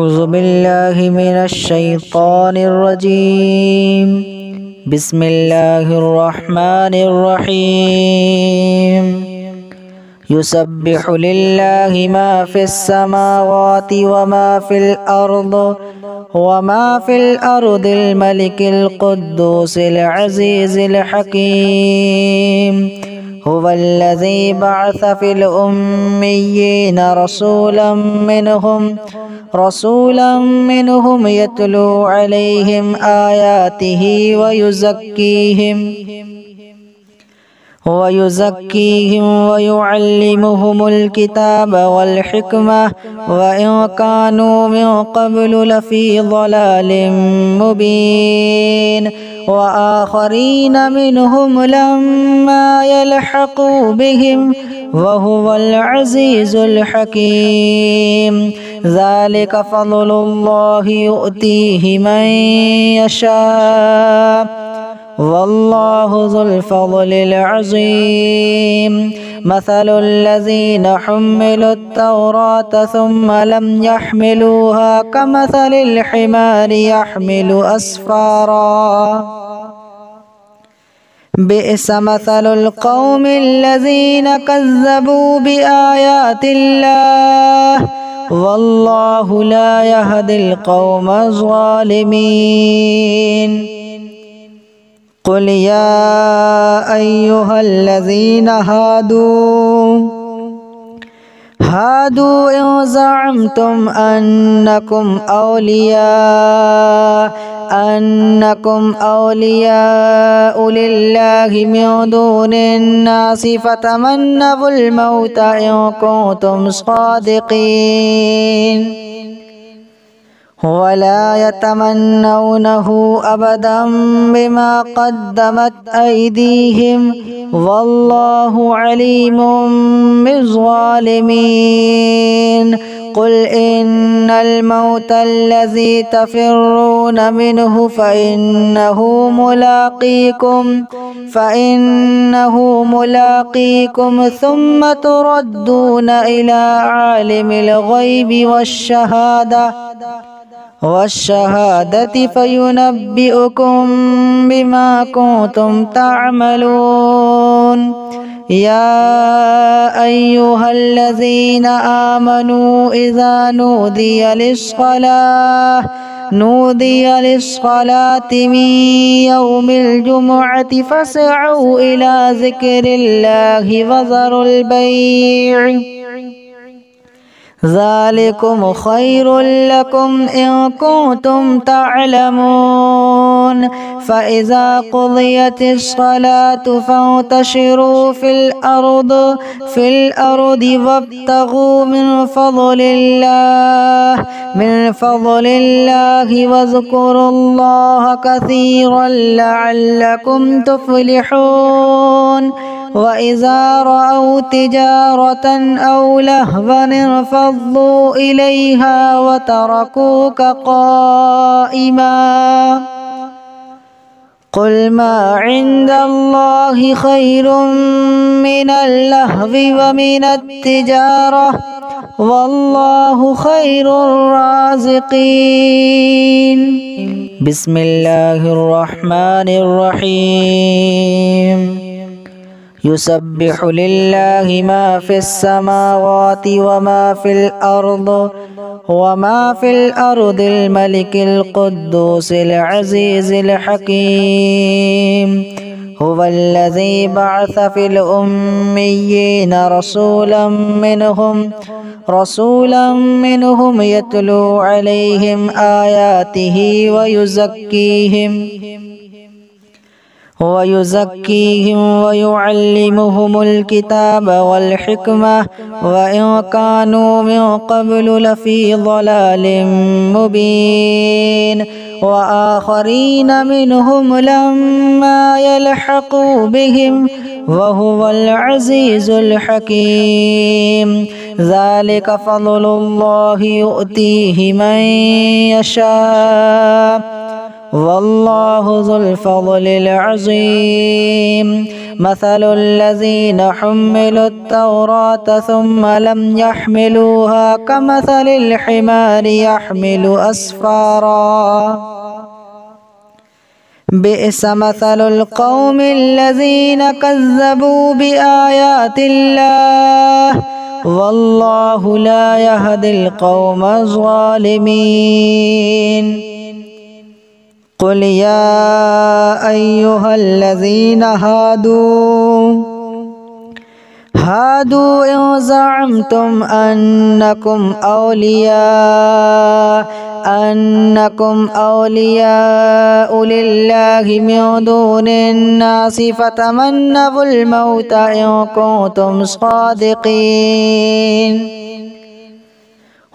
أعوذ بالله من الشيطان الرجيم. بسم الله الرحمن الرحيم. يسبح لله ما في السماوات وما في الأرض الملك القدوس العزيز الحكيم. هو الذي بعث في الأميين رسولا منهم يتلو عليهم آياته ويزكيهم ويعلمهم الكتاب والحكمة وإن كانوا من قبل لفي ضلال مبين. وآخرين منهم لما يلحقوا بهم وهو العزيز الحكيم. ذلك فضل الله يؤتيه من يشاء والله ذو الفضل العظيم. مثل الذين حملوا التوراة ثم لم يحملوها كمثل الحمار يحمل أسفارا. بئس مثل القوم الذين كذبوا بآيات الله والله لا يهدي القوم الظالمين. قل يا أيها الذين هادوا إن زعمتم أنكم أولياء لله من دون الناس فتمنوا الموت إن كنتم صادقين ولا يتمنونه أبدا بما قدمت أيديهم والله عليم بالظالمين. قل إن الموت الذي تفرون منه فإنه ملاقيكم ثم تردون إلى عالم الغيب والشهادة فينبئكم بما كنتم تعملون. يا أيها الذين آمنوا إذا نودي للصلاة من يوم الجمعة فاسعوا إلى ذكر الله وذروا البيع ذلكم خير لكم إن كنتم تعلمون. فإذا قضيت الصلاة فانتشروا في الأرض وابتغوا من فضل الله واذكروا الله كثيرا لعلكم تفلحون. وإذا رأوا تجارة أو لهوا انفضوا إليها وتركوك قائما. قل ما عند الله خير من اللهو ومن التجارة والله خير الرازقين. بسم الله الرحمن الرحيم. يسبح لله ما في السماوات وما في الأرض الملك القدوس العزيز الحكيم. هو الذي بعث في الأميين رسولا منهم يتلو عليهم آياته ويزكيهم ويعلمهم الكتاب والحكمة وإن كانوا من قبل لفي ضلال مبين. وآخرين منهم لما يلحقوا بهم وهو العزيز الحكيم. ذلك فضل الله يؤتيه من يشاء والله ذو الفضل العظيم. مثل الذين حملوا التوراة ثم لم يحملوها كمثل الحمار يحمل أسفارا بئس مثل القوم الذين كذبوا بآيات الله والله لا يهدي القوم الظالمين. قل يا أيها الذين هادوا إن زعمتم أنكم أولياء لله من دون الناس فتمنوا الموت إن كنتم صادقين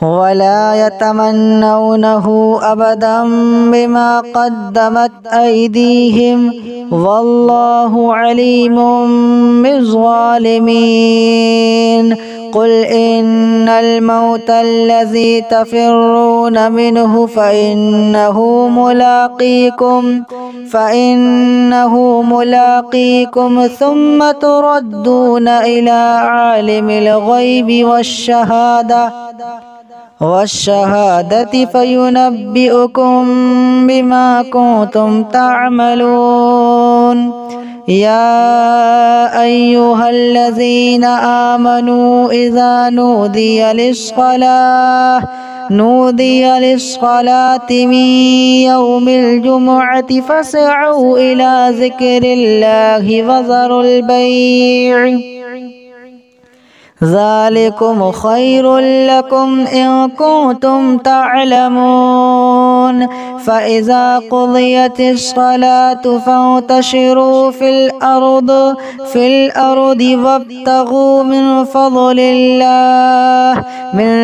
ولا يتمنونه أبدا بما قدمت أيديهم والله عليم بالظالمين. قل إن الموت الذي تفرون منه فإنه ملاقيكم ثم تردون إلى عالم الغيب والشهادة فينبئكم بما كنتم تعملون. يا أيها الذين آمنوا إذا نودي للصلاة من يوم الجمعة فاسعوا إلى ذكر الله وذروا البيع ذلكم خير لكم إن كنتم تعلمون. فإذا قضيت الصلاة فانتشروا في الأرض وابتغوا من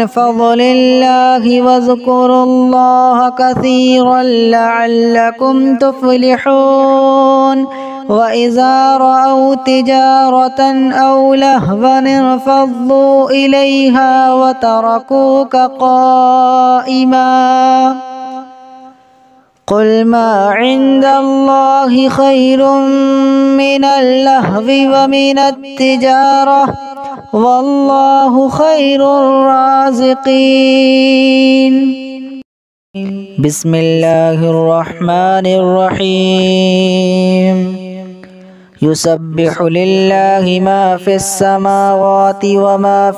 فضل الله واذكروا الله كثيرا لعلكم تفلحون. وإذا رأوا تجارة أو لهوا انفضوا إليها وتركوك قائما قل ما عند الله خير من اللهو ومن التجارة والله خير الرازقين. بسم الله الرحمن الرحيم. يسبح لله ما في السماوات وما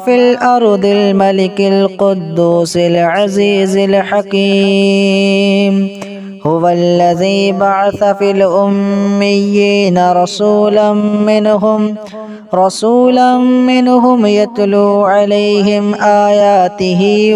في الأرض الملك القدوس العزيز الحكيم. هو الذي بعث في الأميين رسولا منهم يتلو عليهم آياته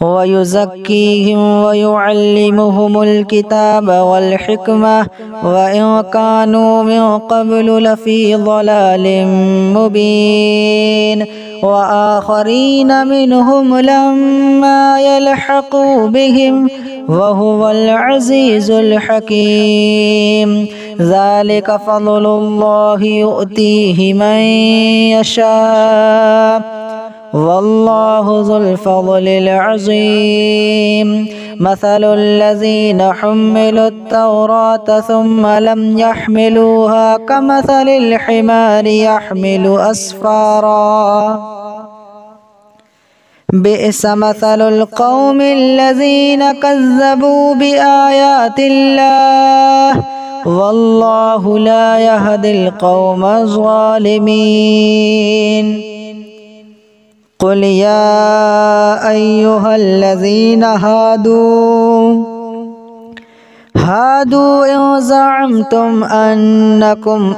ويزكيهم ويعلمهم الكتاب والحكمة وإن كانوا من قبل لفي ضلال مبين. وآخرين منهم لما يلحقوا بهم وهو العزيز الحكيم. ذلك فضل الله يؤتيه من يشاء والله ذو الفضل العظيم. مثل الذين حملوا التوراة ثم لم يحملوها كمثل الحمار يحمل أسفارا بئس مثل القوم الذين كذبوا بآيات الله والله لا يهدي القوم الظالمين. قل يا أيها الذين هادوا إن زعمتم أنكم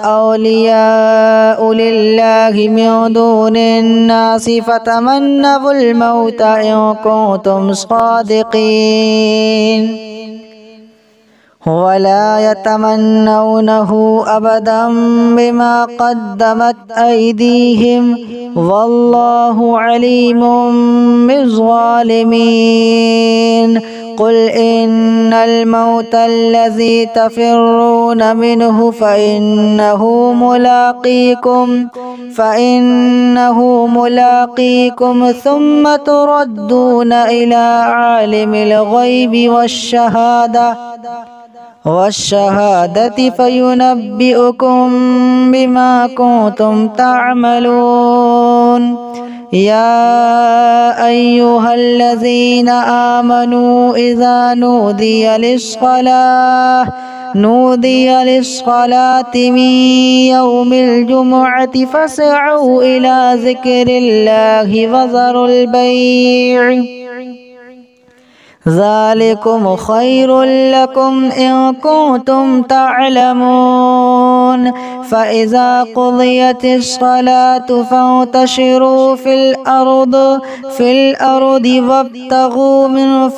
أولياء لله من دون الناس فتمنوا الموت إن كنتم صادقين ولا يتمنونه أبدا بما قدمت أيديهم والله عليم بالظالمين. قل إن الموت الذي تفرون منه فإنه ملاقيكم ثم تردون إلى عالم الغيب والشهادة فينبئكم بما كنتم تعملون. يا أيها الذين آمنوا إذا نودي للصلاة من يوم الجمعة فاسعوا إلى ذكر الله وذروا البيع ذلكم خير لكم إن كنتم تعلمون. فإذا قضيت الصلاة فانتشروا في الأرض وابتغوا من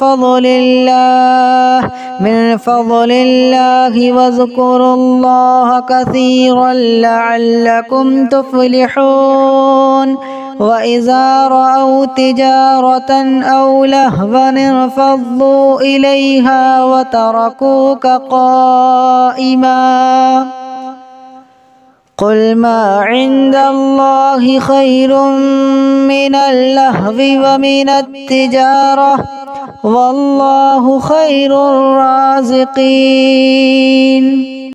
فضل الله واذكروا الله كثيرا لعلكم تفلحون. وإذا رأوا تجارة أو لهوا انفضوا إليها وتركوك قائما. قل ما عند الله خير من اللهو ومن التجارة والله خير الرازقين.